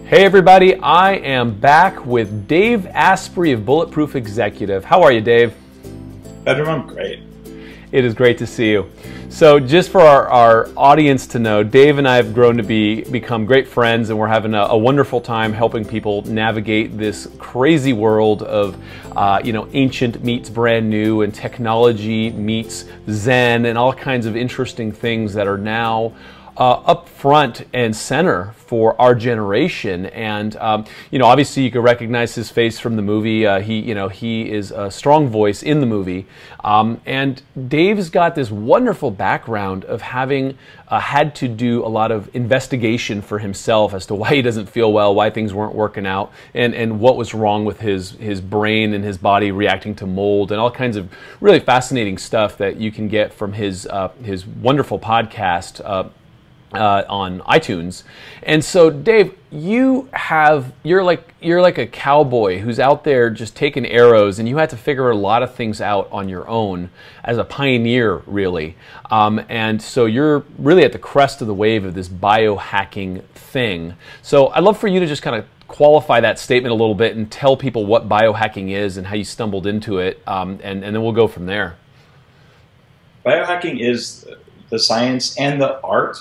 Hey everybody, I am back with Dave Asprey of Bulletproof Executive. How are you, Dave? Pedram, I'm great. It is great to see you. So just for our audience to know, Dave and I have grown to become great friends, and we're having a wonderful time helping people navigate this crazy world of ancient meets brand new, and technology meets Zen, and all kinds of interesting things that are now up front and center for our generation. And obviously you can recognize his face from the movie. He is a strong voice in the movie. And Dave's got this wonderful background of having had to do a lot of investigation for himself as to why he doesn't feel well, why things weren't working out, and what was wrong with his brain and his body reacting to mold, and all kinds of really fascinating stuff that you can get from his wonderful podcast on iTunes. And so, Dave, you're like a cowboy who's out there just taking arrows, and you had to figure a lot of things out on your own as a pioneer, really. And so you're really at the crest of the wave of this biohacking thing. So I'd love for you to just kind of qualify that statement a little bit and tell people what biohacking is and how you stumbled into it, and then we'll go from there. Biohacking is the science and the art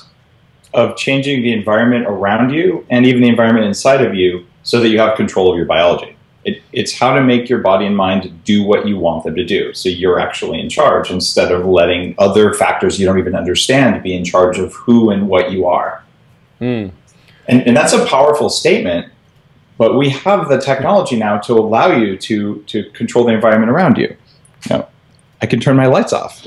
of changing the environment around you and even the environment inside of you so that you have control of your biology. It's how to make your body and mind do what you want them to do, so you're actually in charge instead of letting other factors you don't even understand be in charge of who and what you are. And that's a powerful statement, but we have the technology now to allow you to control the environment around you. I can turn my lights off.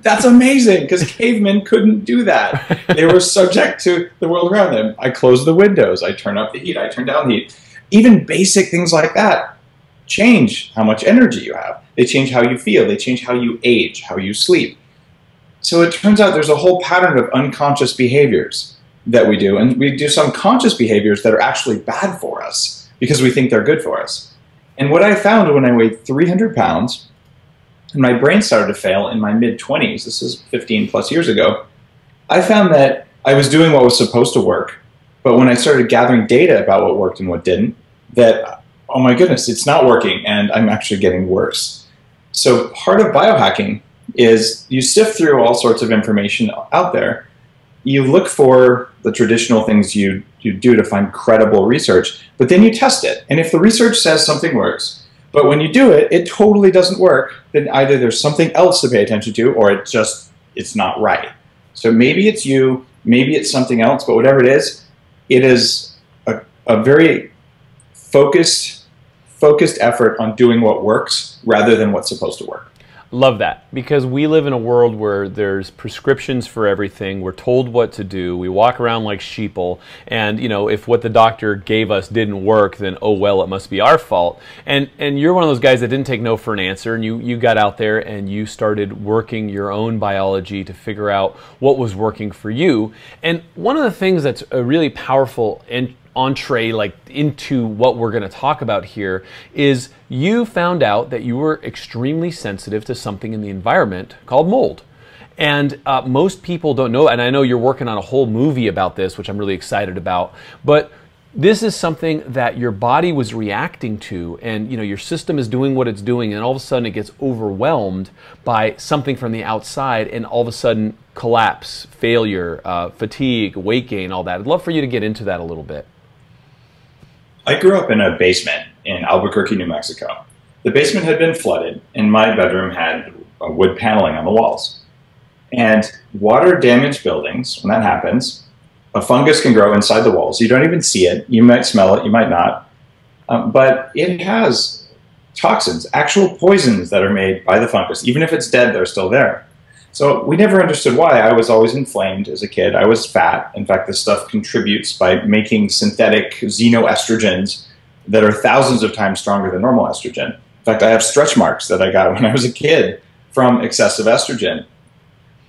That's amazing, because cavemen couldn't do that. They were subject to the world around them. I close the windows, I turn up the heat, I turn down the heat. Even basic things like that change how much energy you have. They change how you feel. They change how you age, how you sleep. So it turns out there's a whole pattern of unconscious behaviors that we do, and we do some conscious behaviors that are actually bad for us because we think they're good for us. And what I found when I weighed 300 pounds and my brain started to fail in my mid-20s, this is 15 plus years ago, I found that I was doing what was supposed to work, but when I started gathering data about what worked and what didn't, that, oh my goodness, it's not working and I'm actually getting worse. So part of biohacking is you sift through all sorts of information out there. You look for the traditional things you do to find credible research, but then you test it. And if the research says something works, but when you do it, it totally doesn't work, then either there's something else to pay attention to, or it's not right. So maybe it's you, maybe it's something else, but whatever it is a very focused effort on doing what works rather than what's supposed to work. Love that, because we live in a world where there's prescriptions for everything. We're told what to do. We walk around like sheeple, and if what the doctor gave us didn't work, then oh well, it must be our fault. And you're one of those guys that didn't take no for an answer, and you got out there and you started working your own biology to figure out what was working for you. And one of the things that's a really powerful entree into what we're going to talk about here is you found out that you were extremely sensitive to something in the environment called mold. And most people don't know, and I know you're working on a whole movie about this, which I'm really excited about, but this is something that your body was reacting to, and your system is doing what it's doing, and all of a sudden it gets overwhelmed by something from the outside, and all of a sudden collapse, failure, fatigue, weight gain, all that. I'd love for you to get into that a little bit. I grew up in a basement in Albuquerque, New Mexico. The basement had been flooded, and my bedroom had wood paneling on the walls. And water-damaged buildings, when that happens, a fungus can grow inside the walls. You don't even see it. You might smell it, you might not. But it has toxins, actual poisons that are made by the fungus. Even if it's dead, they're still there. So we never understood why. I was always inflamed as a kid. I was fat. In fact, this stuff contributes by making synthetic xenoestrogens that are thousands of times stronger than normal estrogen. In fact, I have stretch marks that I got when I was a kid from excessive estrogen.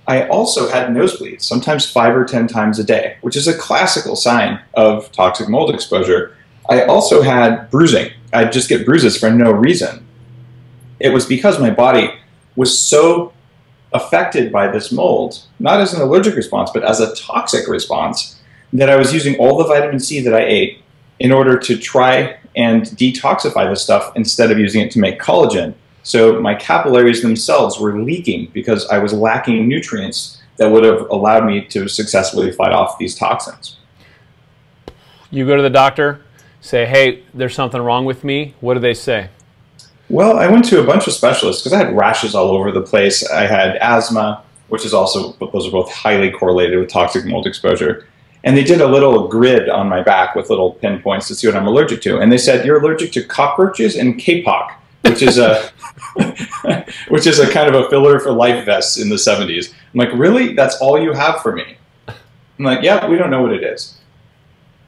I also had nosebleeds, sometimes 5 or 10 times a day, which is a classical sign of toxic mold exposure. I also had bruising. I'd just get bruises for no reason. It was because my body was so affected by this mold, not as an allergic response, but as a toxic response, that I was using all the vitamin C that I ate in order to try and detoxify this stuff instead of using it to make collagen. So my capillaries themselves were leaking because I was lacking nutrients that would have allowed me to successfully fight off these toxins. You go to the doctor, say, hey, there's something wrong with me. What do they say? Well, I went to a bunch of specialists because I had rashes all over the place. I had asthma, which is also, those are both highly correlated with toxic mold exposure. And they did a little grid on my back with little pinpoints to see what I'm allergic to. And they said, you're allergic to cockroaches and kapok, which is a which is a kind of a filler for life vests in the 70s. I'm like, really? That's all you have for me? I'm like, yeah, we don't know what it is.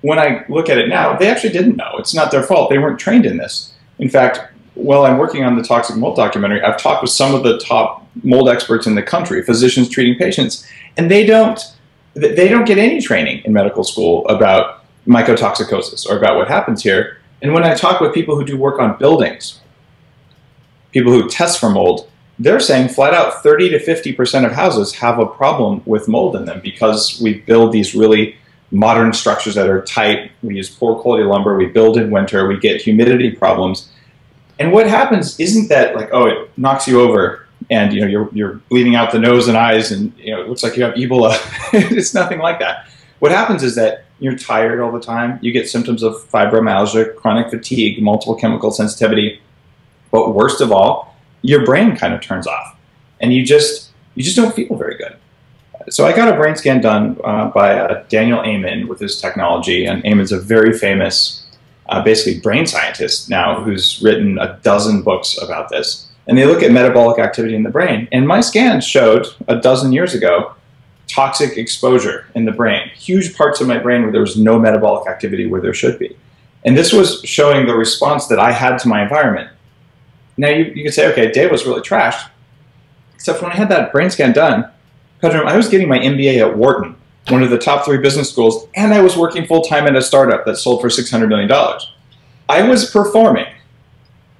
When I look at it now, they actually didn't know. It's not their fault. They weren't trained in this. In fact, while I'm working on the toxic mold documentary, I've talked with some of the top mold experts in the country, physicians treating patients, and they don't get any training in medical school about mycotoxicosis or about what happens here. And when I talk with people who do work on buildings, people who test for mold, they're saying flat out 30 to 50% of houses have a problem with mold in them because we build these really modern structures that are tight. We use poor quality lumber. We build in winter. We get humidity problems. And what happens isn't that like, oh, it knocks you over and you're bleeding out the nose and eyes and it looks like you have Ebola. It's nothing like that. What happens is that you're tired all the time. You get symptoms of fibromyalgia, chronic fatigue, multiple chemical sensitivity. But worst of all, your brain kind of turns off and you just don't feel very good. So I got a brain scan done by Daniel Amen with his technology, and Amen's a very famous, basically brain scientist now who's written a dozen books about this. And they look at metabolic activity in the brain. And my scan showed a dozen years ago toxic exposure in the brain, huge parts of my brain where there was no metabolic activity where there should be. And this was showing the response that I had to my environment. Now you could say, okay, Dave was really trashed, except when I had that brain scan done, Pedram, I was getting my MBA at Wharton, one of the top 3 business schools, and I was working full-time at a startup that sold for $600 million. I was performing.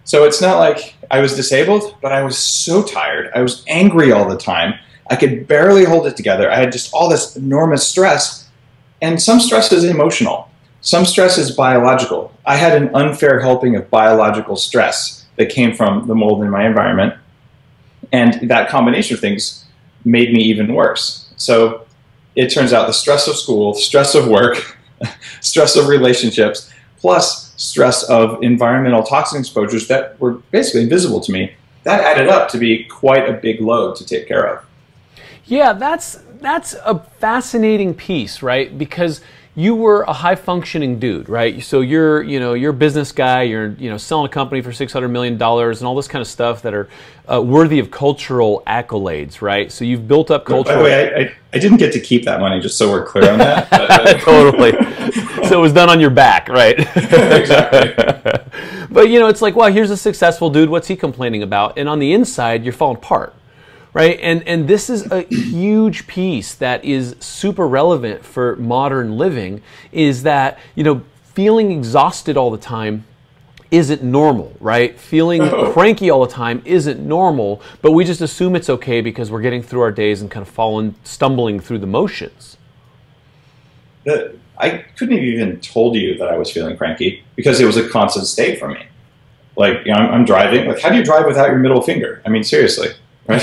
So it's not like I was disabled, but I was so tired. I was angry all the time. I could barely hold it together. I had just all this enormous stress, and some stress is emotional. Some stress is biological. I had an unfair helping of biological stress that came from the mold in my environment, and that combination of things made me even worse. So it turns out the stress of school, stress of work, stress of relationships, plus stress of environmental toxin exposures that were basically invisible to me, that added up to be quite a big load to take care of. Yeah, that's a fascinating piece, right? Because you were a high-functioning dude, right? So you're a business guy. You're selling a company for $600 million and all this kind of stuff that are worthy of cultural accolades, right? So you've built up culture. By the way, I didn't get to keep that money, just so we're clear on that. Totally. So it was done on your back, right? Exactly. But it's like, wow, here's a successful dude. What's he complaining about? And on the inside, you're falling apart. Right, and this is a huge piece that is super relevant for modern living, is that, feeling exhausted all the time isn't normal, right? Feeling cranky all the time isn't normal, but we just assume it's okay because we're getting through our days and kind of stumbling through the motions. I couldn't have even told you that I was feeling cranky because it was a constant state for me. Like, I'm driving. Like, how do you drive without your middle finger? I mean, seriously. Right?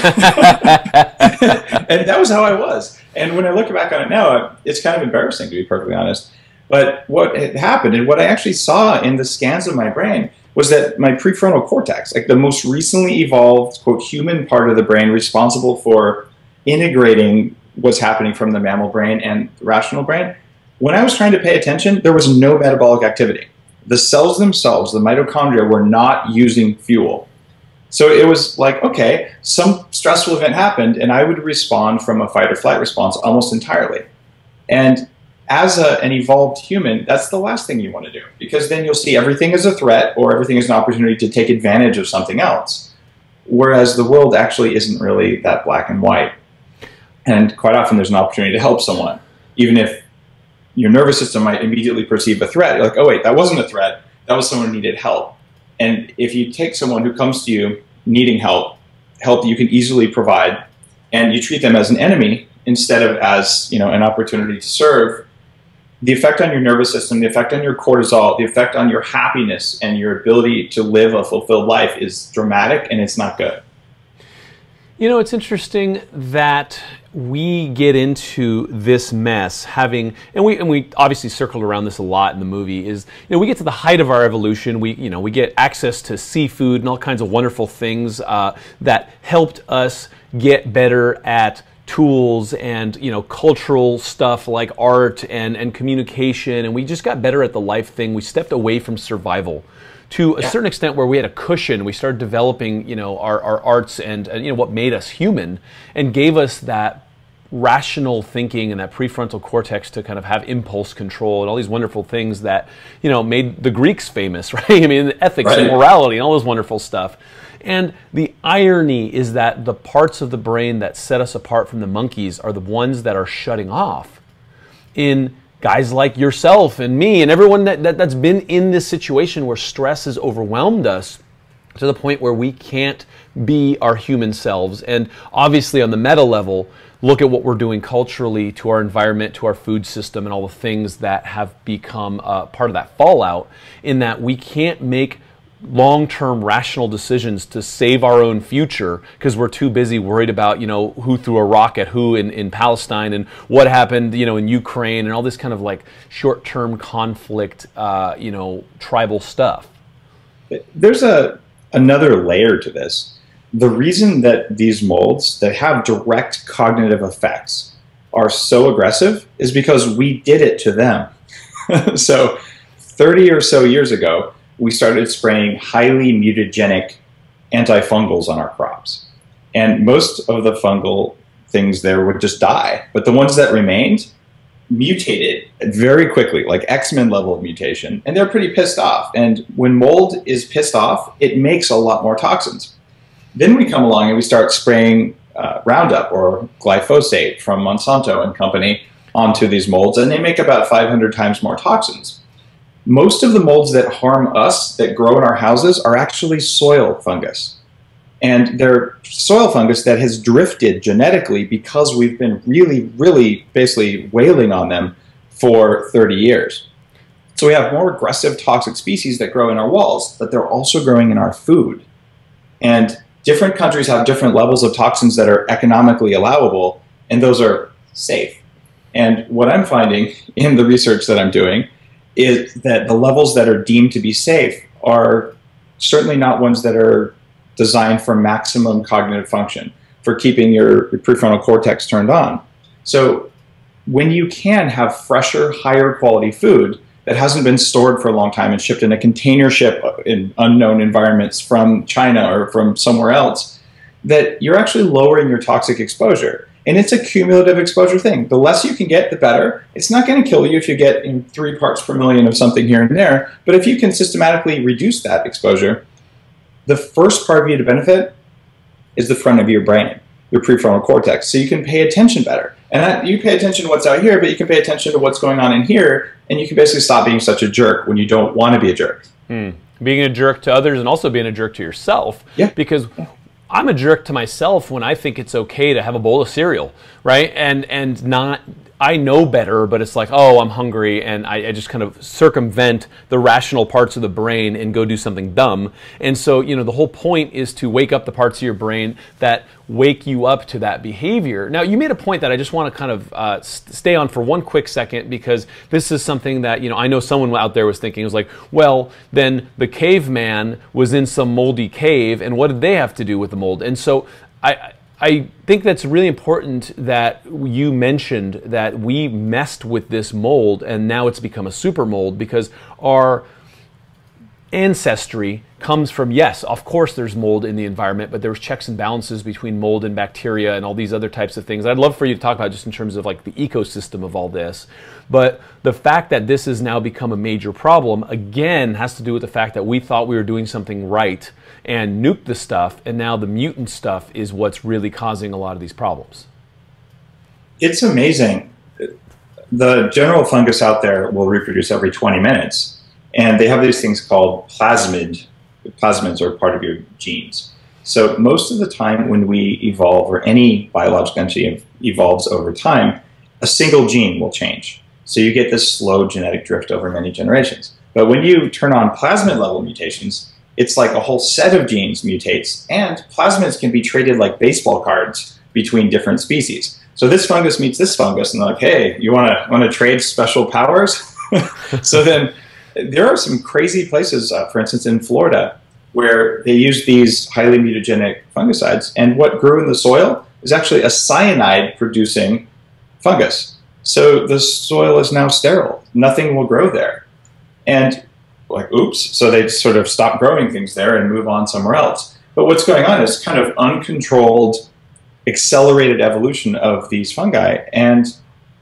And that was how I was. And when I look back on it now, it's kind of embarrassing, to be perfectly honest. But what had happened and what I actually saw in the scans of my brain was that my prefrontal cortex, like the most recently evolved, quote, human part of the brain responsible for integrating what's happening from the mammal brain and the rational brain, when I was trying to pay attention, there was no metabolic activity. The cells themselves, the mitochondria, were not using fuel. So it was like, okay, some stressful event happened and I would respond from a fight or flight response almost entirely. And as an evolved human, that's the last thing you want to do, because then you'll see everything as a threat or everything as an opportunity to take advantage of something else. Whereas the world actually isn't really that black and white. And quite often there's an opportunity to help someone, even if your nervous system might immediately perceive a threat. You're like, oh wait, that wasn't a threat. That was someone who needed help. And if you take someone who comes to you needing help you can easily provide, and you treat them as an enemy instead of as an opportunity to serve, the effect on your nervous system, the effect on your cortisol, the effect on your happiness and your ability to live a fulfilled life is dramatic, and it's not good. You know, it's interesting that we get into this mess having, and we obviously circled around this a lot in the movie, is, you know, we get to the height of our evolution, we get access to seafood and all kinds of wonderful things that helped us get better at tools and, you know, cultural stuff like art and communication, and we just got better at the life thing. We stepped away from survival to a certain extent where we had a cushion. We started developing, you know, our arts and you know, what made us human and gave us that rational thinking and that prefrontal cortex to kind of have impulse control and all these wonderful things that, you know, made the Greeks famous, right? I mean, ethics and morality and all this wonderful stuff. And the irony is that the parts of the brain that set us apart from the monkeys are the ones that are shutting off in guys like yourself and me and everyone that's been in this situation where stress has overwhelmed us to the point where we can't be our human selves. And obviously on the meta level, look at what we're doing culturally to our environment, to our food system, and all the things that have become part of that fallout, in that we can't make long-term rational decisions to save our own future because we're too busy worried about, you know, who threw a rock at who in Palestine and what happened, you know, in Ukraine and all this kind of like short-term conflict, you know, tribal stuff. There's another layer to this. The reason that these molds that have direct cognitive effects are so aggressive is because we did it to them. So 30 or so years ago, we started spraying highly mutagenic antifungals on our crops. And most of the fungal things there would just die. But the ones that remained mutated very quickly, like X-Men level of mutation. And they're pretty pissed off. And when mold is pissed off, it makes a lot more toxins. Then we come along and we start spraying Roundup or glyphosate from Monsanto and company onto these molds, and they make about 500 times more toxins. Most of the molds that harm us, that grow in our houses, are actually soil fungus. And they're soil fungus that has drifted genetically because we've been really basically wailing on them for 30 years. So we have more aggressive toxic species that grow in our walls, but they're also growing in our food. And different countries have different levels of toxins that are economically allowable, and those are safe. And what I'm finding in the research that I'm doing is that the levels that are deemed to be safe are certainly not ones that are designed for maximum cognitive function, for keeping your prefrontal cortex turned on. So when you can have fresher, higher quality food that hasn't been stored for a long time and shipped in a container ship in unknown environments from China or from somewhere else, that you're actually lowering your toxic exposure. And it's a cumulative exposure thing. The less you can get, the better. It's not going to kill you if you get 3 parts per million of something here and there. But if you can systematically reduce that exposure, the first part of you to benefit is the front of your brain, your prefrontal cortex. So you can pay attention better. And you pay attention to what's out here, but you can pay attention to what's going on in here. And you can basically stop being such a jerk when you don't want to be a jerk. Being a jerk to others and also being a jerk to yourself. Yeah. Because I'm a jerk to myself when I think it's okay to have a bowl of cereal, right? And not, I know better, but it's like, oh, I'm hungry, and I just kind of circumvent the rational parts of the brain and go do something dumb. And so, you know, the whole point is to wake up the parts of your brain that wake you up to that behavior. Now, you made a point that I just want to kind of stay on for one quick second, because this is something that, you know, I know someone out there was thinking. It was like, well, then the caveman was in some moldy cave, and what did they have to do with the mold? And so I think that's really important that you mentioned that we messed with this mold and now it's become a super mold, because our ancestry comes from, yes, of course there's mold in the environment, but there's checks and balances between mold and bacteria and all these other types of things. I'd love for you to talk about just in terms of like the ecosystem of all this. But the fact that this has now become a major problem, again, has to do with the fact that we thought we were doing something right and nuked the stuff, and now the mutant stuff is what's really causing a lot of these problems. It's amazing. The general fungus out there will reproduce every 20 minutes, and they have these things called plasmids. Plasmids are part of your genes. So most of the time when we evolve, or any biological entity evolves over time, a single gene will change. So you get this slow genetic drift over many generations. But when you turn on plasmid level mutations, it's like a whole set of genes mutates, and plasmids can be traded like baseball cards between different species. So this fungus meets this fungus, and they're like, hey, you want to trade special powers? So then there are some crazy places, for instance, in Florida, where they use these highly mutagenic fungicides, and what grew in the soil is actually a cyanide-producing fungus. So the soil is now sterile. Nothing will grow there. And like, oops, so they sort of stop growing things there and move on somewhere else. But what's going on is kind of uncontrolled, accelerated evolution of these fungi. And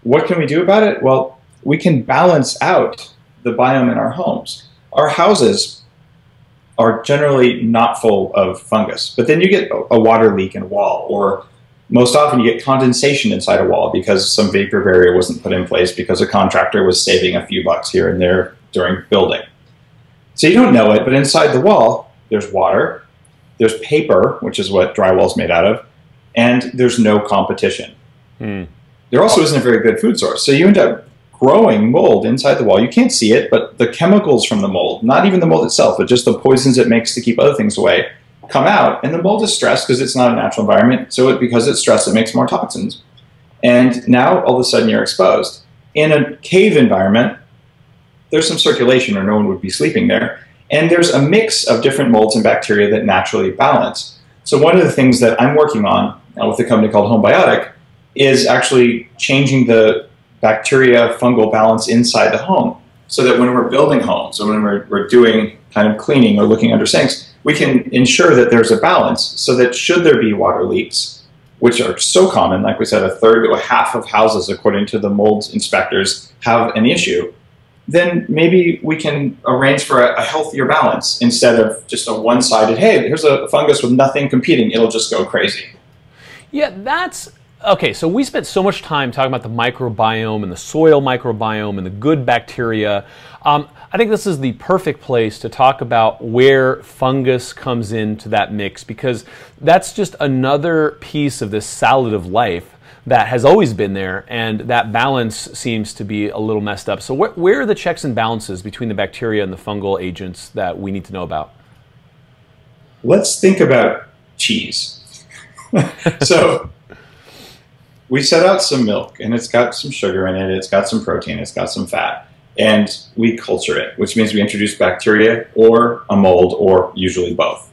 what can we do about it? Well, we can balance out the biome in our homes. Our houses are generally not full of fungus, but then you get a water leak in a wall, or most often you get condensation inside a wall because some vapor barrier wasn't put in place because a contractor was saving a few bucks here and there during building. So you don't know it, but inside the wall, there's water, there's paper, which is what drywall's made out of, and there's no competition. There also isn't a very good food source. So you end up growing mold inside the wall. You can't see it, but the chemicals from the mold, not even the mold itself, but just the poisons it makes to keep other things away, come out. And the mold is stressed because it's not a natural environment. So because it's stressed, it makes more toxins. And now all of a sudden you're exposed. In a cave environment, there's some circulation or no one would be sleeping there. And there's a mix of different molds and bacteria that naturally balance. So one of the things that I'm working on with a company called Homebiotic is actually changing the bacteria fungal balance inside the home, so that when we're building homes or when we're doing kind of cleaning or looking under sinks, we can ensure that there's a balance, so that should there be water leaks, which are so common, like we said, a third to a half of houses, according to the mold inspectors, have an issue, then maybe we can arrange for a healthier balance instead of just a one-sided, hey, here's a fungus with nothing competing, it'll just go crazy. Yeah, that's, okay, so we spent so much time talking about the microbiome and the soil microbiome and the good bacteria. I think this is the perfect place to talk about where fungus comes into that mix, because that's just another piece of this salad of life that has always been there, and that balance seems to be a little messed up. So where are the checks and balances between the bacteria and the fungal agents that we need to know about? Let's think about cheese. So we set out some milk, and it's got some sugar in it, it's got some protein, it's got some fat, and we culture it, which means we introduce bacteria or a mold, or usually both.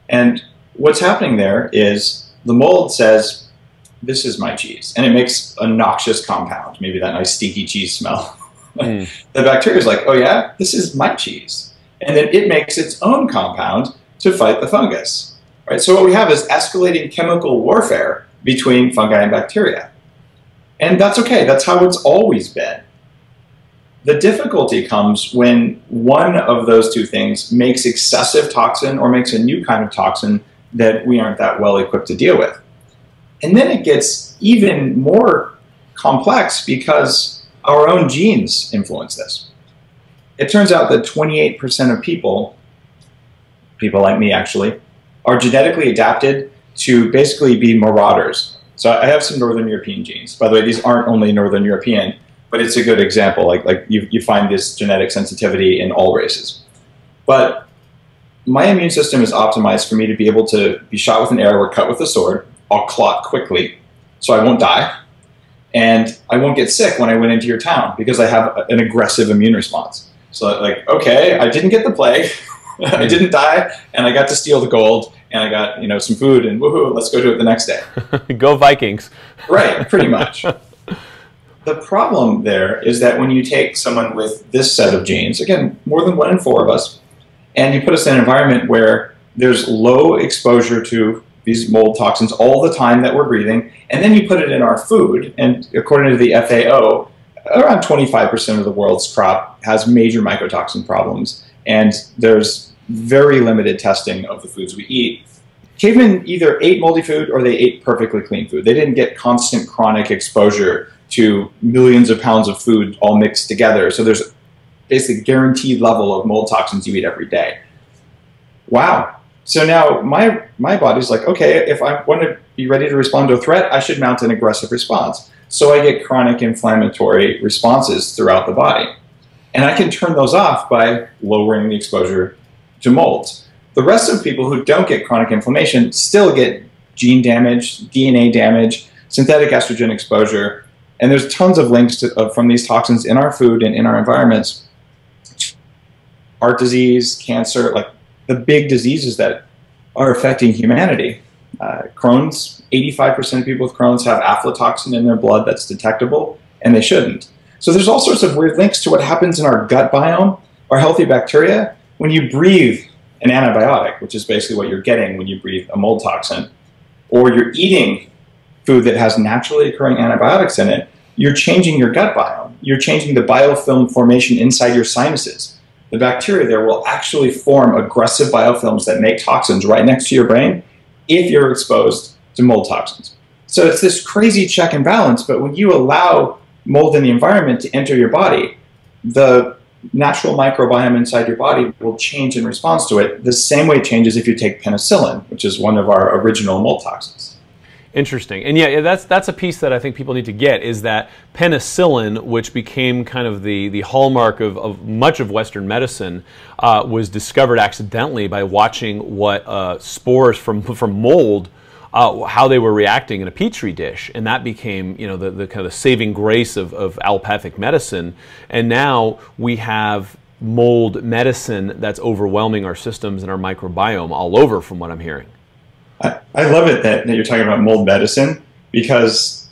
And what's happening there is the mold says, this is my cheese, and it makes a noxious compound, maybe that nice stinky cheese smell. The bacteria is like, oh yeah, this is my cheese. And then it makes its own compound to fight the fungus. Right? So what we have is escalating chemical warfare between fungi and bacteria. And that's okay, that's how it's always been. The difficulty comes when one of those two things makes excessive toxin or makes a new kind of toxin that we aren't that well equipped to deal with. And then it gets even more complex because our own genes influence this. It turns out that 28% of people like me actually, are genetically adapted to basically be marauders. So I have some Northern European genes. By the way, these aren't only Northern European, but it's a good example. Like you find this genetic sensitivity in all races. But my immune system is optimized for me to be able to be shot with an arrow or cut with a sword. I'll clot quickly, so I won't die. And I won't get sick when I went into your town because I have an aggressive immune response. So like, okay, I didn't get the plague, I didn't die, and I got to steal the gold, and I got some food, and woohoo, let's go do it the next day. Go Vikings. Right, pretty much. The problem there is that when you take someone with this set of genes, again, more than 1 in 4 of us, and you put us in an environment where there's low exposure to these mold toxins all the time that we're breathing, and then you put it in our food, and according to the FAO, around 25% of the world's crop has major mycotoxin problems, and there's very limited testing of the foods we eat. Cavemen either ate moldy food or they ate perfectly clean food. They didn't get constant chronic exposure to millions of pounds of food all mixed together, so there's basically guaranteed level of mold toxins you eat every day. Wow. So now my body's like, okay, if I want to be ready to respond to a threat, I should mount an aggressive response. So I get chronic inflammatory responses throughout the body. And I can turn those off by lowering the exposure to molds. The rest of people who don't get chronic inflammation still get gene damage, DNA damage, synthetic estrogen exposure, and there's tons of links from these toxins in our food and in our environments. Heart disease, cancer, like the big diseases that are affecting humanity. Crohn's, 85% of people with Crohn's have aflatoxin in their blood that's detectable, and they shouldn't. So there's all sorts of weird links to what happens in our gut biome, our healthy bacteria, when you breathe an antibiotic, which is basically what you're getting when you breathe a mold toxin, or you're eating food that has naturally occurring antibiotics in it, you're changing your gut biome. You're changing the biofilm formation inside your sinuses. The bacteria there will actually form aggressive biofilms that make toxins right next to your brain if you're exposed to mold toxins. So it's this crazy check and balance, but when you allow mold in the environment to enter your body, the natural microbiome inside your body will change in response to it the same way it changes if you take penicillin, which is one of our original mold toxins. Interesting. And yeah, that's a piece that I think people need to get, is that penicillin, which became kind of the hallmark of much of Western medicine, was discovered accidentally by watching what spores from mold, how they were reacting in a petri dish, and that became, you know, the kind of saving grace of allopathic medicine. And now we have mold medicine that's overwhelming our systems and our microbiome all over, from what I'm hearing. I love it that you're talking about mold medicine, because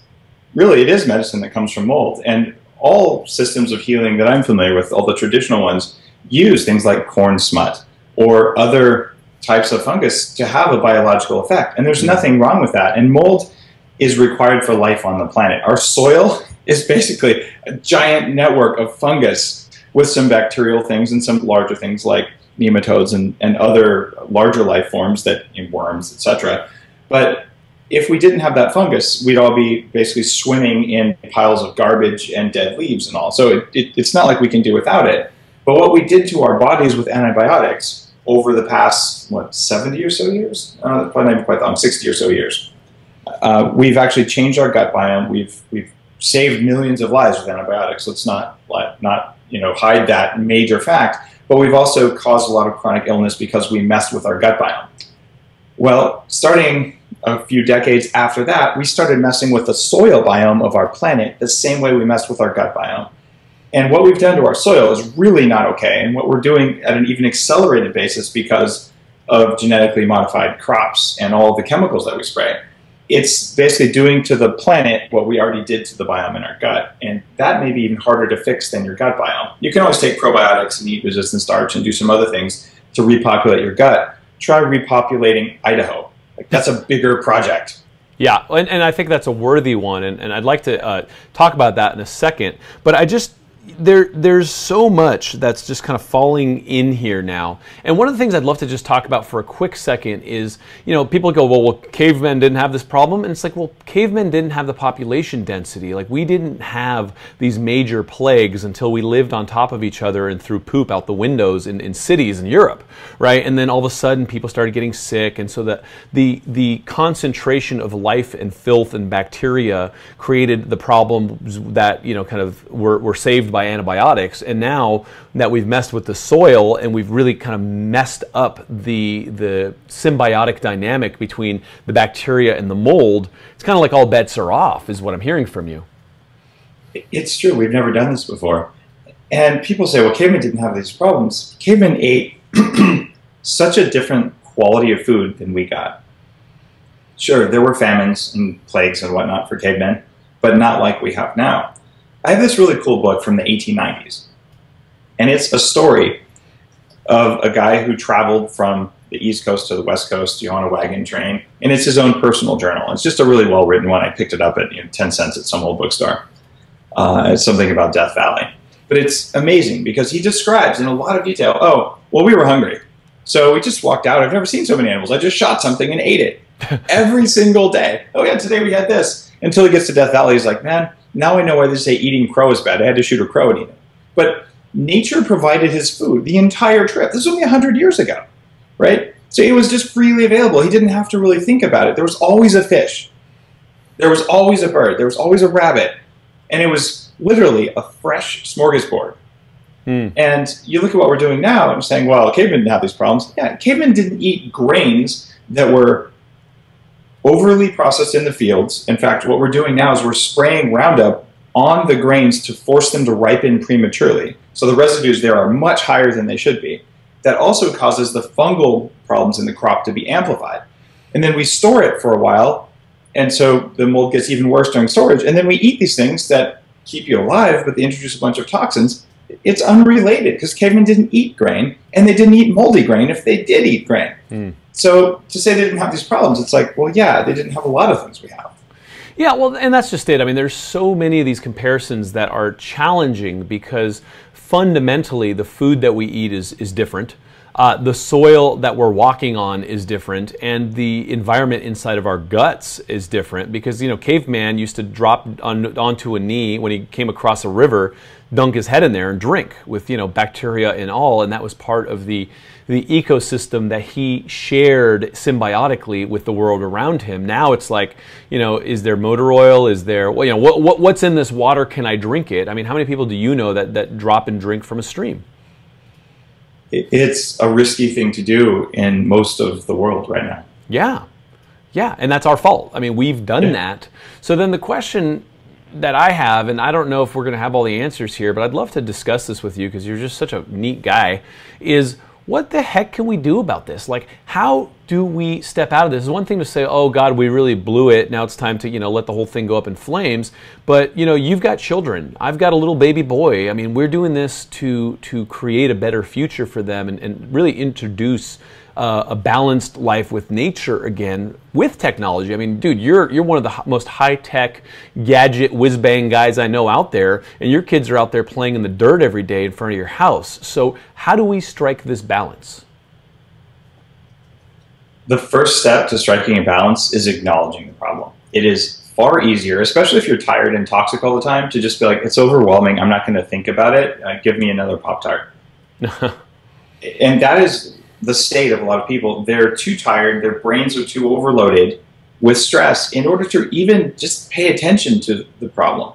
really it is medicine that comes from mold. And all systems of healing that I'm familiar with, all the traditional ones, use things like corn smut or other types of fungus to have a biological effect. And there's nothing wrong with that. And mold is required for life on the planet. Our soil is basically a giant network of fungus with some bacterial things and some larger things like nematodes and other larger life forms, that worms, etc. But if we didn't have that fungus, we'd all be basically swimming in piles of garbage and dead leaves and all. So it's not like we can do without it. But what we did to our bodies with antibiotics over the past, 70 or so years? Probably not even quite that long, 60 or so years. We've actually changed our gut biome. We've saved millions of lives with antibiotics. Let's not hide that major fact. But we've also caused a lot of chronic illness because we messed with our gut biome. Well, starting a few decades after that, we started messing with the soil biome of our planet the same way we messed with our gut biome. And what we've done to our soil is really not okay. And what we're doing at an even accelerated basis because of genetically modified crops and all of the chemicals that we spray, it's basically doing to the planet what we already did to the biome in our gut. And that may be even harder to fix than your gut biome. You can always take probiotics and eat resistant starch and do some other things to repopulate your gut. Try repopulating Idaho. That's a bigger project. Yeah, and I think that's a worthy one, and I'd like to talk about that in a second. But there's so much that's just kind of falling in here now. And one of the things I'd love to just talk about for a quick second is, people go, well, cavemen didn't have this problem. And it's like, well, cavemen didn't have the population density. Like, we didn't have these major plagues until we lived on top of each other and threw poop out the windows in cities in Europe, right? And then all of a sudden people started getting sick. And so that the concentration of life and filth and bacteria created the problems that, kind of were saved by antibiotics. And now that we've messed with the soil and we've really kind of messed up the symbiotic dynamic between the bacteria and the mold, it's kind of like all bets are off, is what I'm hearing from you. It's true. We've never done this before. And people say, well, cavemen didn't have these problems. Cavemen ate such a different quality of food than we got. Sure, there were famines and plagues and whatnot for cavemen, but not like we have now. I have this really cool book from the 1890s, and it's a story of a guy who traveled from the East Coast to the West Coast on a wagon train, and it's his own personal journal. It's just a really well-written one. I picked it up at 10 cents at some old bookstore. It's something about Death Valley. But it's amazing because he describes in a lot of detail, oh, well, we were hungry, so we just walked out. I've never seen so many animals. I just shot something and ate it every single day. Oh, yeah, today we had this. Until he gets to Death Valley, he's like, man, now I know why they say eating crow is bad. I had to shoot a crow and eat it. But nature provided his food the entire trip. This was only 100 years ago, right? So it was just freely available. He didn't have to really think about it. There was always a fish. There was always a bird. There was always a rabbit. And it was literally a fresh smorgasbord. And you look at what we're doing now and saying, well, cavemen didn't have these problems. Yeah, cavemen didn't eat grains that were overly processed in the fields. In fact, what we're doing now is we're spraying Roundup on the grains to force them to ripen prematurely. So the residues there are much higher than they should be. That also causes the fungal problems in the crop to be amplified. And then we store it for a while, and so the mold gets even worse during storage. And then we eat these things that keep you alive, but they introduce a bunch of toxins. It's unrelated, because cavemen didn't eat grain, and they didn't eat moldy grain if they did eat grain. So to say they didn't have these problems, it's like, well, yeah, they didn't have a lot of things we have. Yeah, well, and that's just it. I mean, there's so many of these comparisons that are challenging because fundamentally the food that we eat is different. The soil that we're walking on is different, and the environment inside of our guts is different because, you know, caveman used to drop onto a knee when he came across a river, dunk his head in there and drink with, you know, bacteria and all, and that was part of the ecosystem that he shared symbiotically with the world around him. Now it's like, you know, is there motor oil? Is there, well, you know, what's in this water? Can I drink it? I mean, how many people do you know that drop and drink from a stream? It's a risky thing to do in most of the world right now. Yeah. Yeah, and that's our fault. I mean, we've done that. So then the question that I have, and I don't know if we're going to have all the answers here, but I'd love to discuss this with you because you're just such a neat guy, is what the heck can we do about this? Like, how do we step out of this? It's one thing to say, oh God, we really blew it. Now it's time to, you know, let the whole thing go up in flames. But, you know, you've got children. I've got a little baby boy. I mean, we're doing this to create a better future for them and really introduce a balanced life with nature again with technology. I mean, dude, you're one of the most high-tech gadget whiz-bang guys I know out there, and your kids are out there playing in the dirt every day in front of your house. So how do we strike this balance? The first step to striking a balance is acknowledging the problem. It is far easier, especially if you're tired and toxic all the time, to just be like, it's overwhelming, I'm not going to think about it, give me another Pop-Tart. And that is the state of a lot of people. They're too tired, their brains are too overloaded with stress in order to even just pay attention to the problem.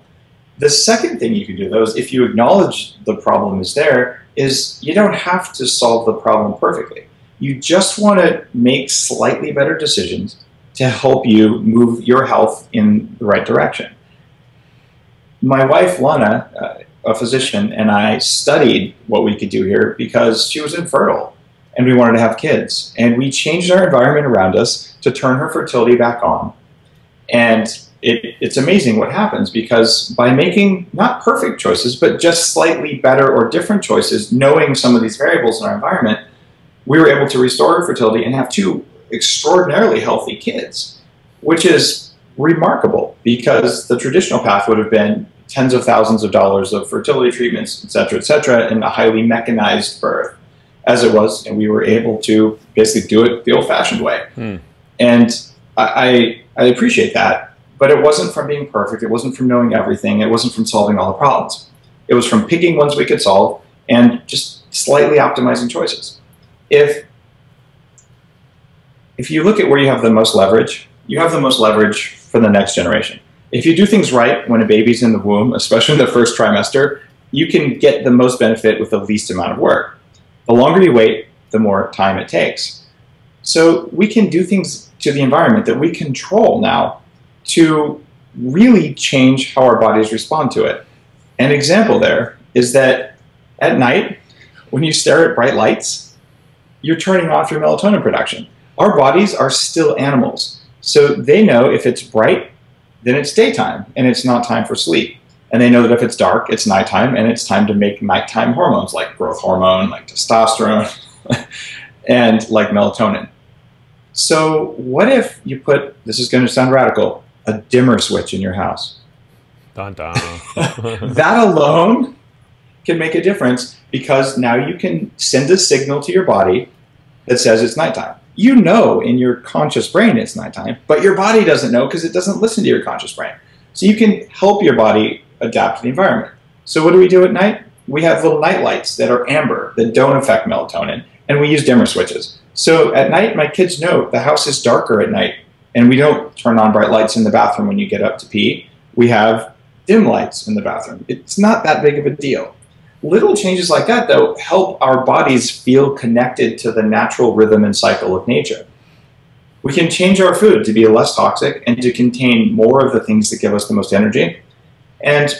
The second thing you can do, though, is if you acknowledge the problem is there, is you don't have to solve the problem perfectly. You just want to make slightly better decisions to help you move your health in the right direction. My wife, Lana, a physician, and I studied what we could do here because she was infertile. And we wanted to have kids. And we changed our environment around us to turn her fertility back on. And it's amazing what happens, because by making not perfect choices, but just slightly better or different choices, knowing some of these variables in our environment, we were able to restore her fertility and have two extraordinarily healthy kids, which is remarkable because the traditional path would have been tens of thousands of dollars of fertility treatments, et cetera, and a highly mechanized birth. As it was, and we were able to basically do it the old-fashioned way. And I appreciate that, but it wasn't from being perfect, it wasn't from knowing everything, it wasn't from solving all the problems. It was from picking ones we could solve and just slightly optimizing choices. If you look at where you have the most leverage, you have the most leverage for the next generation. If you do things right when a baby's in the womb, especially in the first trimester, you can get the most benefit with the least amount of work. The longer you wait, the more time it takes. So we can do things to the environment that we control now to really change how our bodies respond to it. An example there is that at night, when you stare at bright lights, you're turning off your melatonin production. Our bodies are still animals, so they know if it's bright, then it's daytime, and it's not time for sleep. And they know that if it's dark, it's nighttime, and it's time to make nighttime hormones like growth hormone, like testosterone, and like melatonin. So what if you put, this is going to sound radical, a dimmer switch in your house? Dun, dun. That alone can make a difference, because now you can send a signal to your body that says it's nighttime. You know in your conscious brain it's nighttime, but your body doesn't know because it doesn't listen to your conscious brain. So you can help your body adapt to the environment. So what do we do at night? We have little night lights that are amber, that don't affect melatonin, and we use dimmer switches. So at night, my kids know the house is darker at night And we don't turn on bright lights in the bathroom when you get up to pee. We have dim lights in the bathroom. It's not that big of a deal. Little changes like that, though, help our bodies feel connected to the natural rhythm and cycle of nature. We can change our food to be less toxic and to contain more of the things that give us the most energy. And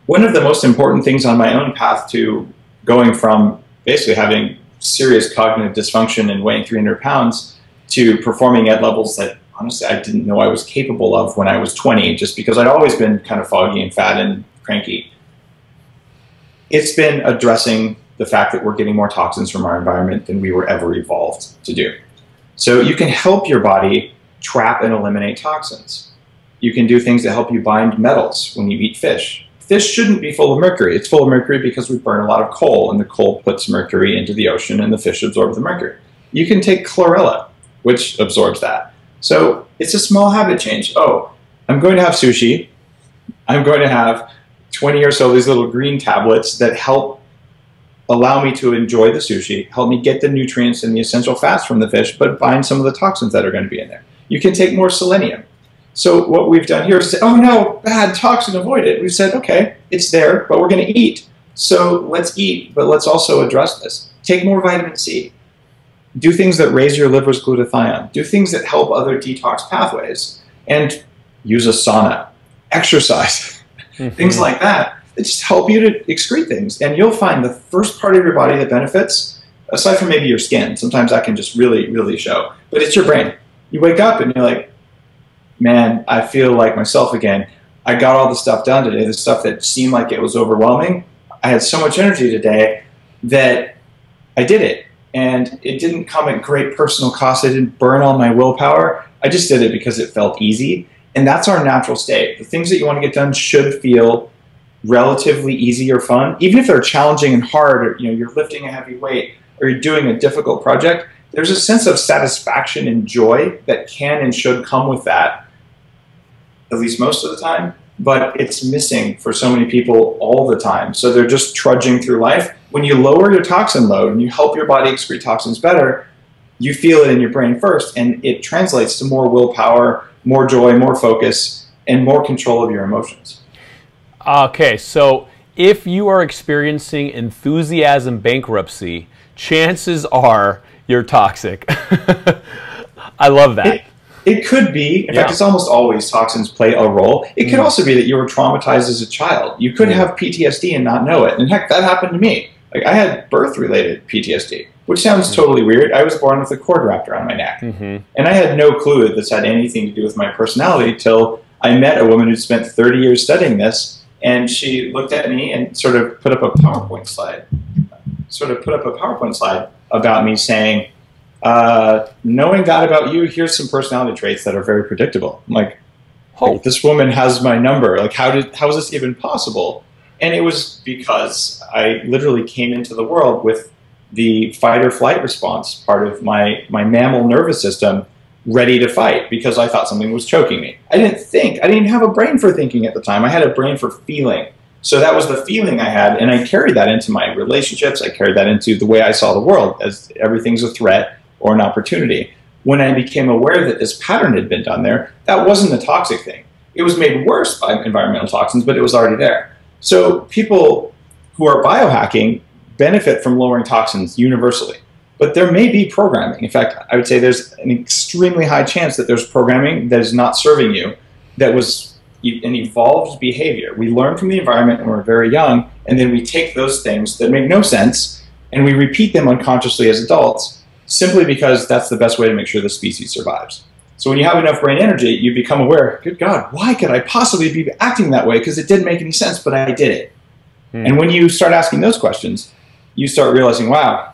one of the most important things on my own path to going from basically having serious cognitive dysfunction and weighing 300 pounds to performing at levels that honestly I didn't know I was capable of when I was 20, just because I'd always been kind of foggy and fat and cranky. It's been addressing the fact that we're getting more toxins from our environment than we were ever evolved to do. So you can help your body trap and eliminate toxins. You can do things that help you bind metals when you eat fish. Fish shouldn't be full of mercury. It's full of mercury because we burn a lot of coal, and the coal puts mercury into the ocean, and the fish absorb the mercury. You can take chlorella, which absorbs that. So it's a small habit change. Oh, I'm going to have sushi. I'm going to have 20 or so of these little green tablets that help allow me to enjoy the sushi, help me get the nutrients and the essential fats from the fish, but bind some of the toxins that are going to be in there. You can take more selenium. So what we've done here is say, oh no, bad toxin, avoid it. We've said, okay, it's there, but we're going to eat. So let's eat, but let's also address this. Take more vitamin C. Do things that raise your liver's glutathione. Do things that help other detox pathways. And use a sauna. Exercise. Things like that just help you to excrete things. And you'll find the first part of your body that benefits, aside from maybe your skin, sometimes that can just really, really show, but it's your brain. You wake up and you're like, man, I feel like myself again. I got all the stuff done today, the stuff that seemed like it was overwhelming. I had so much energy today that I did it. And it didn't come at great personal cost. I didn't burn all my willpower. I just did it because it felt easy. And that's our natural state. The things that you want to get done should feel relatively easy or fun. Even if they're challenging and hard, or you're lifting a heavy weight, or you're doing a difficult project, there's a sense of satisfaction and joy that can and should come with that, at least most of the time. But it's missing for so many people all the time. So they're just trudging through life. When you lower your toxin load and you help your body excrete toxins better, you feel it in your brain first, and it translates to more willpower, more joy, more focus, and more control of your emotions. Okay, so if you are experiencing enthusiasm bankruptcy, chances are you're toxic. I love that. It could be. In fact, it's almost always toxins play a role. It could also be that you were traumatized as a child. You could have PTSD and not know it. And heck, that happened to me. Like, I had birth-related PTSD, which sounds totally weird. I was born with a cord wrapped around my neck. And I had no clue that this had anything to do with my personality till I met a woman who spent 30 years studying this, and she looked at me and sort of put up a PowerPoint slide. About me saying, knowing that about you, here's some personality traits that are very predictable. I'm like, oh, this woman has my number. Like, how is this even possible? And it was because I literally came into the world with the fight or flight response, part of my mammal nervous system, ready to fight because I thought something was choking me. I didn't think. I didn't have a brain for thinking at the time. I had a brain for feeling. So that was the feeling I had, and I carried that into my relationships. I carried that into the way I saw the world, as everything's a threat or an opportunity. When I became aware that this pattern had been done there, that wasn't a toxic thing. It was made worse by environmental toxins, but it was already there. So people who are biohacking benefit from lowering toxins universally. But there may be programming. In fact, I would say there's an extremely high chance that there's programming that is not serving you, that was an evolved behavior. We learn from the environment when we're very young, and then we take those things that make no sense, and we repeat them unconsciously as adults, simply because that's the best way to make sure the species survives. So when you have enough brain energy, you become aware, good God, why could I possibly be acting that way? Because it didn't make any sense, but I did it. And when you start asking those questions, you start realizing, wow,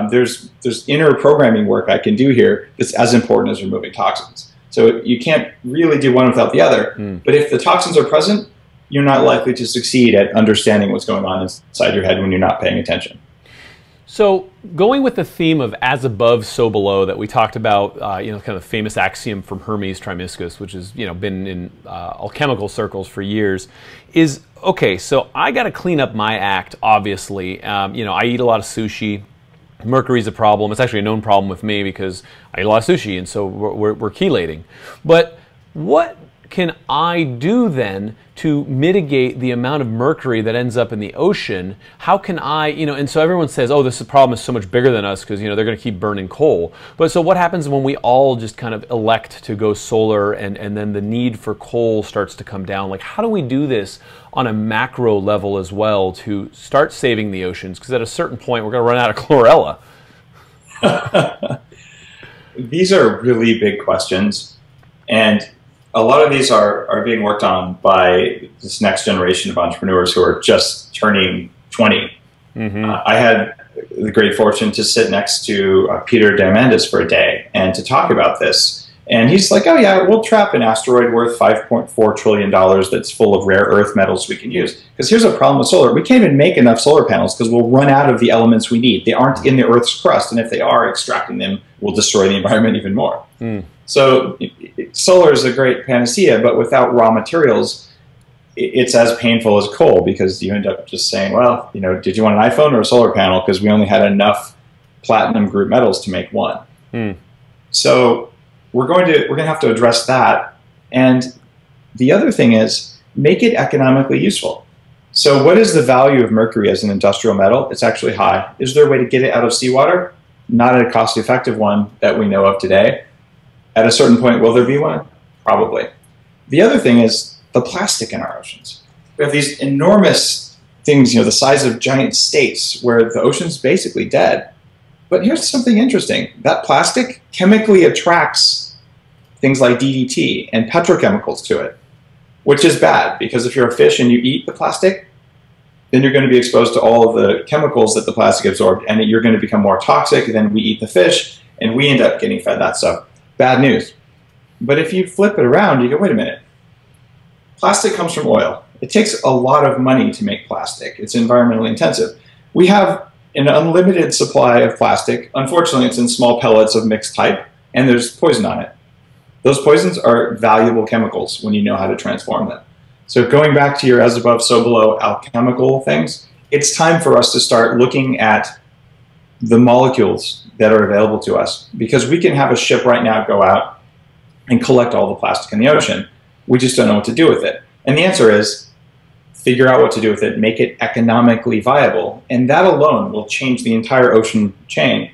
there's inner programming work I can do here that's as important as removing toxins. So you can't really do one without the other. But if the toxins are present, you're not likely to succeed at understanding what's going on inside your head when you're not paying attention. So going with the theme of as above, so below that we talked about, kind of the famous axiom from Hermes Trismegistus, which has, been in alchemical circles for years, is, okay, so I got to clean up my act, obviously. I eat a lot of sushi. Mercury's a problem. It's actually a known problem with me because I eat a lot of sushi, and so we're chelating. But what can I do then to mitigate the amount of mercury that ends up in the ocean? How can I, and so everyone says, oh, this problem is so much bigger than us because, they're going to keep burning coal. But so what happens when we all just kind of elect to go solar and then the need for coal starts to come down? Like, how do we do this on a macro level as well to start saving the oceans? Because at a certain point, we're going to run out of chlorella. These are really big questions. And a lot of these are being worked on by this next generation of entrepreneurs who are just turning 20. Mm-hmm. I had the great fortune to sit next to Peter Diamandis for a day and to talk about this. And he's like, oh yeah, we'll trap an asteroid worth $5.4 trillion that's full of rare earth metals we can use. Because here's a problem with solar. We can't even make enough solar panels because we'll run out of the elements we need. They aren't in the Earth's crust. And if they are, extracting them will destroy the environment even more. Mm. So solar is a great panacea, but without raw materials, it's as painful as coal because you end up just saying, well, did you want an iPhone or a solar panel? Because we only had enough platinum group metals to make one. Mm. So we're going to have to address that. And the other thing is make it economically useful. So what is the value of mercury as an industrial metal? It's actually high. Is there a way to get it out of seawater? Not a cost-effective one that we know of today. At a certain point, will there be one? Probably. The other thing is the plastic in our oceans. We have these enormous things, the size of giant states where the ocean's basically dead. But here's something interesting. That plastic chemically attracts things like DDT and petrochemicals to it, which is bad because if you're a fish and you eat the plastic, then you're going to be exposed to all of the chemicals that the plastic absorbed, and you're going to become more toxic. Then we eat the fish, and we end up getting fed that stuff. Bad news. But if you flip it around, you go, wait a minute. Plastic comes from oil. It takes a lot of money to make plastic. It's environmentally intensive. We have an unlimited supply of plastic. Unfortunately, it's in small pellets of mixed type, and there's poison on it. Those poisons are valuable chemicals when you know how to transform them. So going back to your as above, so below alchemical things, it's time for us to start looking at the molecules that are available to us, because we can have a ship right now go out and collect all the plastic in the ocean. We just don't know what to do with it. And the answer is figure out what to do with it, make it economically viable, and that alone will change the entire ocean chain.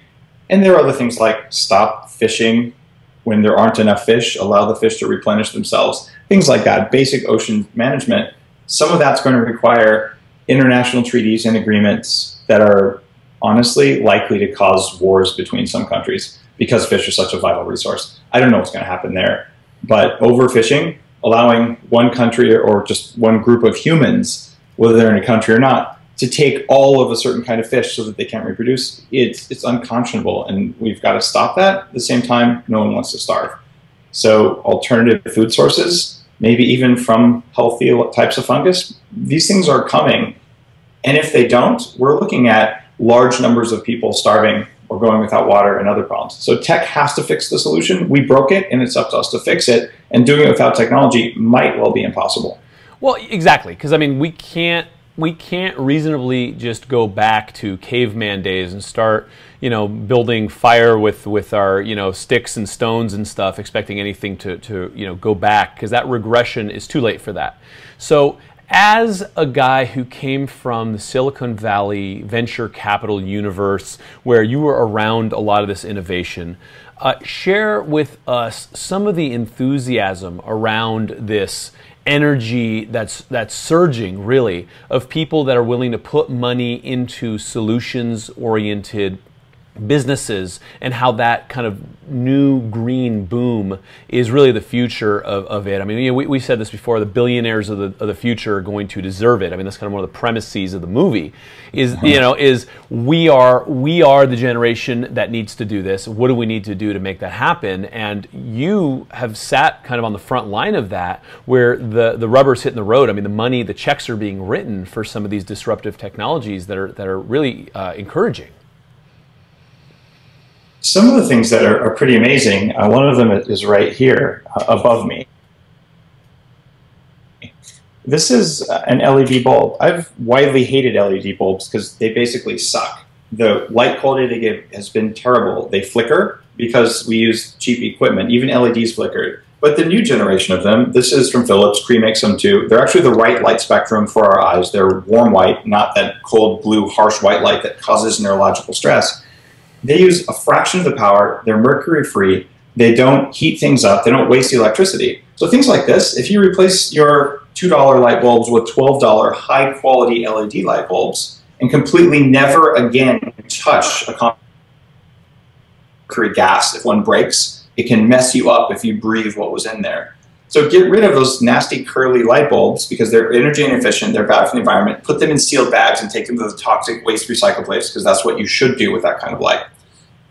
And there are other things like stop fishing when there aren't enough fish, allow the fish to replenish themselves, things like that, basic ocean management. Some of that's going to require international treaties and agreements that are honestly likely to cause wars between some countries because fish are such a vital resource. I don't know what's going to happen there, but overfishing, allowing one country or just one group of humans, whether they're in a country or not, to take all of a certain kind of fish so that they can't reproduce, it's unconscionable, and we've got to stop that. At the same time, no one wants to starve. So alternative food sources, maybe even from healthy types of fungus, these things are coming. And if they don't, we're looking at large numbers of people starving or going without water and other problems. So tech has to fix the solution. We broke it, and it's up to us to fix it. And doing it without technology might well be impossible. Well, exactly, because I mean, we can't reasonably just go back to caveman days and start, building fire with our, sticks and stones and stuff, expecting anything to go back, because that regression is too late for that. So as a guy who came from the Silicon Valley venture capital universe, where you were around a lot of this innovation, share with us some of the enthusiasm around this energy that's surging, really, of people that are willing to put money into solutions-oriented businesses, and how that kind of new green boom is really the future of it. I mean, we said this before, the billionaires of the future are going to deserve it. I mean, that's kind of one of the premises of the movie is, is we are the generation that needs to do this. What do we need to do to make that happen? And you have sat kind of on the front line of that, where the rubber's hitting the road. I mean, the money, the checks are being written for some of these disruptive technologies that are really encouraging. Some of the things that are pretty amazing, one of them is right here above me. This is an LED bulb. I've widely hated LED bulbs because they basically suck. The light quality they give has been terrible. They flicker because we use cheap equipment. Even LEDs flickered. But the new generation of them, this is from Philips, Cree makes them too. They're actually the right light spectrum for our eyes. They're warm white, not that cold blue, harsh white light that causes neurological stress. They use a fraction of the power. They're mercury free. They don't heat things up. They don't waste electricity. So things like this, if you replace your $2 light bulbs with $12 high quality LED light bulbs and completely never again touch a mercury gas, if one breaks, it can mess you up if you breathe what was in there. So get rid of those nasty curly light bulbs because they're energy inefficient, they're bad for the environment. Put them in sealed bags and take them to the toxic waste recycle place because that's what you should do with that kind of light.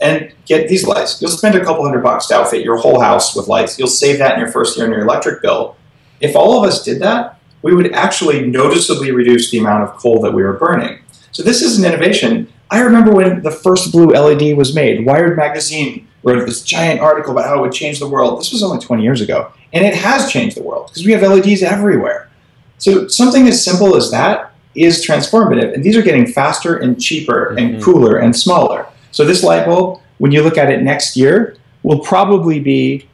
And get these lights. You'll spend a couple $100 to outfit your whole house with lights. You'll save that in your first year in your electric bill. If all of us did that, we would actually noticeably reduce the amount of coal that we were burning. So this is an innovation. I remember when the first blue LED was made. Wired magazine wrote this giant article about how it would change the world. This was only 20 years ago. And it has changed the world because we have LEDs everywhere. So something as simple as that is transformative. And these are getting faster and cheaper and cooler and smaller. So this light bulb, when you look at it next year, will probably be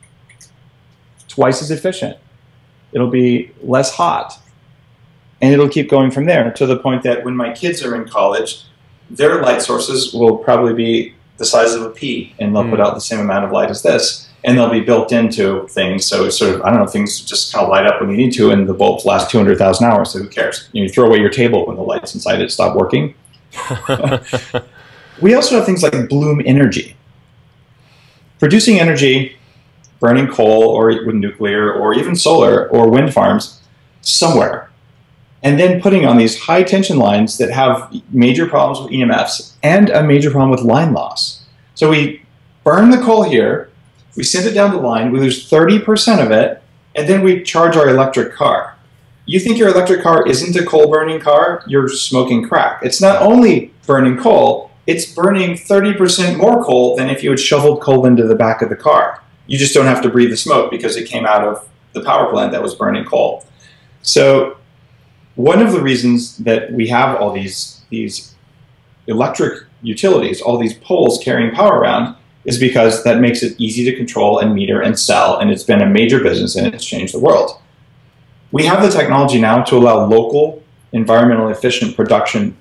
twice as efficient. It'll be less hot. And it'll keep going from there to the point that when my kids are in college, their light sources will probably be the size of a pea, and they'll put out the same amount of light as this, and they'll be built into things. So it's sort of, I don't know, things just kind of light up when you need to, and the bulbs last 200,000 hours, so who cares? You throw away your table when the lights inside it stop working. We also have things like bloom energy. Producing energy, burning coal or with nuclear or even solar or wind farms somewhere, and then putting on these high tension lines that have major problems with EMFs and a major problem with line loss. So we burn the coal here, we send it down the line, we lose 30% of it, and then we charge our electric car. You think your electric car isn't a coal burning car? You're smoking crack. It's not only burning coal, it's burning 30% more coal than if you had shoveled coal into the back of the car. You just don't have to breathe the smoke because it came out of the power plant that was burning coal. So one of the reasons that we have all these electric utilities, all these poles carrying power around, is because that makes it easy to control and meter and sell, and it's been a major business and it's changed the world. We have the technology now to allow local, environmentally efficient production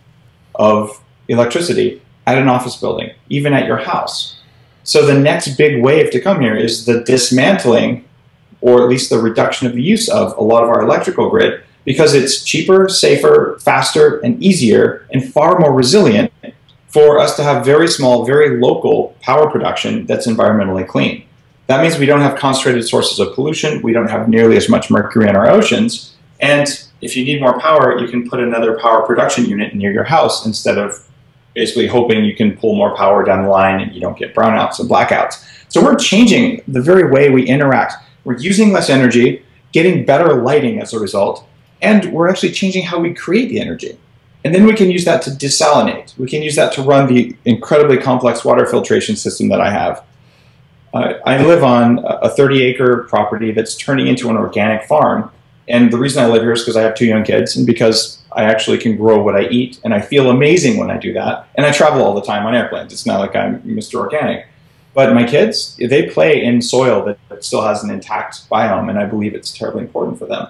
of electricity at an office building, even at your house. So the next big wave to come here is the dismantling, or at least the reduction of the use of, a lot of our electrical grid, because it's cheaper, safer, faster, and easier, and far more resilient for us to have very small, very local power production that's environmentally clean. That means we don't have concentrated sources of pollution, we don't have nearly as much mercury in our oceans, and if you need more power, you can put another power production unit near your house instead of basically hoping you can pull more power down the line and you don't get brownouts and blackouts. So we're changing the very way we interact. We're using less energy, getting better lighting as a result, and we're actually changing how we create the energy. And then we can use that to desalinate. We can use that to run the incredibly complex water filtration system that I have. I live on a 30-acre property that's turning into an organic farm. And the reason I live here is because I have 2 young kids and because I actually can grow what I eat. And I feel amazing when I do that. And I travel all the time on airplanes. It's not like I'm Mr. Organic. But my kids, they play in soil that still has an intact biome, and I believe it's terribly important for them.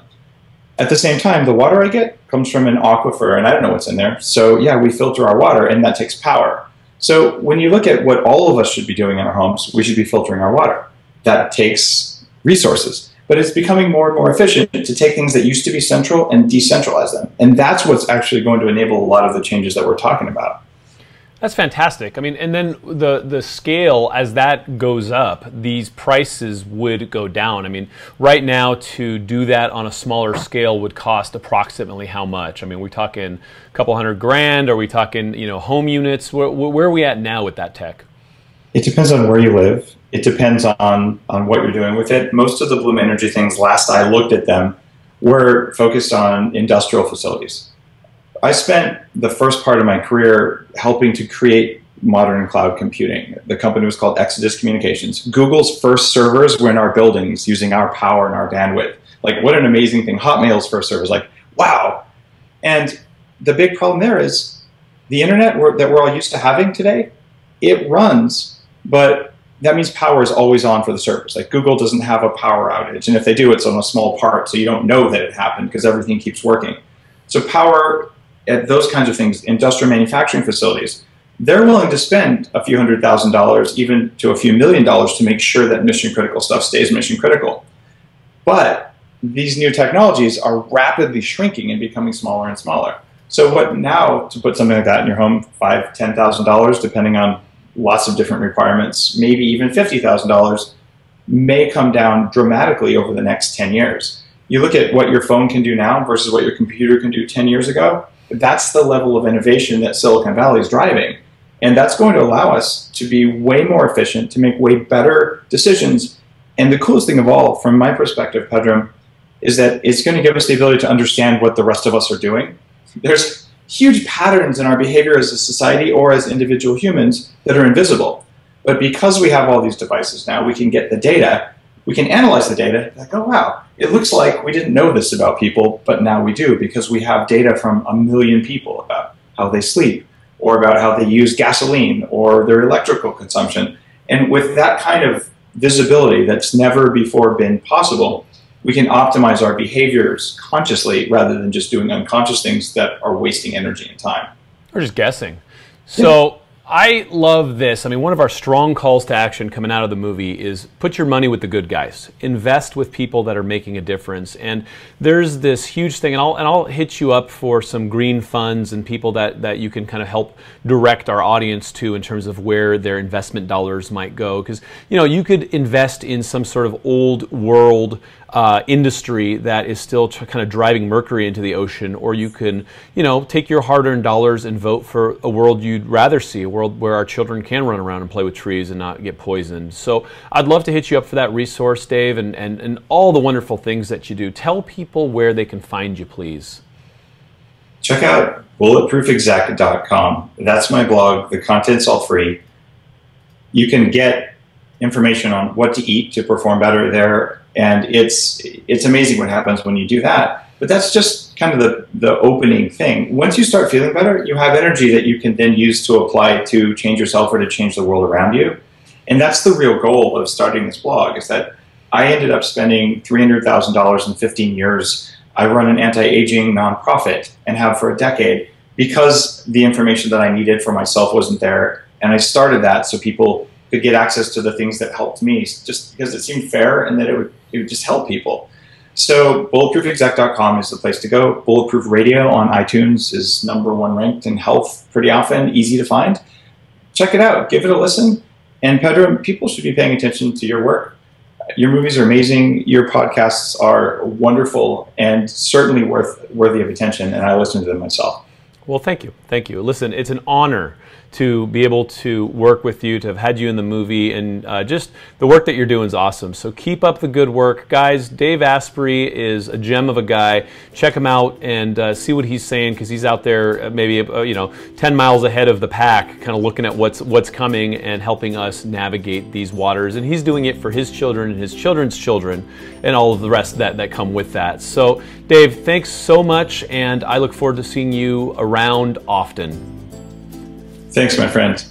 At the same time, the water I get comes from an aquifer, and I don't know what's in there. So yeah, we filter our water, and that takes power. So when you look at what all of us should be doing in our homes, we should be filtering our water. That takes resources. But it's becoming more and more efficient to take things that used to be central and decentralize them. And that's what's actually going to enable a lot of the changes that we're talking about. That's fantastic. I mean, and then the scale, as that goes up, these prices would go down. I mean, right now to do that on a smaller scale would cost approximately how much? I mean, we're talking a couple $100,000. Are we talking, home units? Where are we at now with that tech? It depends on where you live. It depends on what you're doing with it. Most of the Bloom Energy things, last I looked at them, were focused on industrial facilities. I spent the first part of my career helping to create modern cloud computing. The company was called Exodus Communications. Google's first servers were in our buildings using our power and our bandwidth. Like, what an amazing thing. Hotmail's first servers, like, wow. And the big problem there is The internet that we're all used to having today, it runs, but that means power is always on for the servers. Like Google doesn't have a power outage, and if they do, it's on a small part, so you don't know that it happened because everything keeps working. So power at those kinds of things, industrial manufacturing facilities, they're willing to spend a few $100,000, even to a few $1 million to make sure that mission critical stuff stays mission critical. But these new technologies are rapidly shrinking and becoming smaller and smaller. So what now, to put something like that in your home, $5,000, $10,000, depending on lots of different requirements, maybe even $50,000, may come down dramatically over the next 10 years. You look at what your phone can do now versus what your computer can do 10 years ago, that's the level of innovation that Silicon Valley is driving. And that's going to allow us to be way more efficient, to make way better decisions. And the coolest thing of all, from my perspective, Pedram, is that it's going to give us the ability to understand what the rest of us are doing. There's huge patterns in our behavior as a society or as individual humans that are invisible. But because we have all these devices now, we can get the data, we can analyze the data, like, oh wow, it looks like we didn't know this about people, but now we do because we have data from 1 million people about how they sleep or about how they use gasoline or their electrical consumption. And with that kind of visibility that's never before been possible, we can optimize our behaviors consciously rather than just doing unconscious things that are wasting energy and time. Or just guessing. So I love this. I mean, one of our strong calls to action coming out of the movie is put your money with the good guys. Invest with people that are making a difference. And there's this huge thing, and I'll hit you up for some green funds and people that you can kind of help direct our audience to in terms of where their investment dollars might go. Because, you know, you could invest in some sort of old world industry that is still kind of driving mercury into the ocean, or you can, you know, take your hard-earned dollars and vote for a world you'd rather see, a world where our children can run around and play with trees and not get poisoned. So I'd love to hit you up for that resource, Dave, and all the wonderful things that you do. Tell people where they can find you, please. Check out bulletproofexec.com. That's my blog. The content's all free. You can get information on what to eat to perform better there. And it's amazing what happens when you do that. But that's just kind of the opening thing. Once you start feeling better, you have energy that you can then use to apply to change yourself or to change the world around you. And that's the real goal of starting this blog, is that I ended up spending $300,000 in 15 years. I run an anti-aging nonprofit and have for a decade because the information that I needed for myself wasn't there. And I started that so people could get access to the things that helped me, just because it seemed fair and that it would just help people. So bulletproofexec.com is the place to go. Bulletproof Radio on iTunes is #1 ranked in health pretty often, easy to find. Check it out, give it a listen. And Pedram, people should be paying attention to your work. Your movies are amazing, your podcasts are wonderful, and certainly worthy of attention, and I listen to them myself. Well, thank you. Thank you. Listen, it's an honor to be able to work with you, to have had you in the movie, and just the work that you're doing is awesome. So keep up the good work. Guys, Dave Asprey is a gem of a guy. Check him out and see what he's saying, because he's out there maybe 10 miles ahead of the pack, kind of looking at what's coming and helping us navigate these waters. And he's doing it for his children and his children's children and all of the rest that come with that. So Dave, thanks so much, and I look forward to seeing you around often. Thanks, my friend.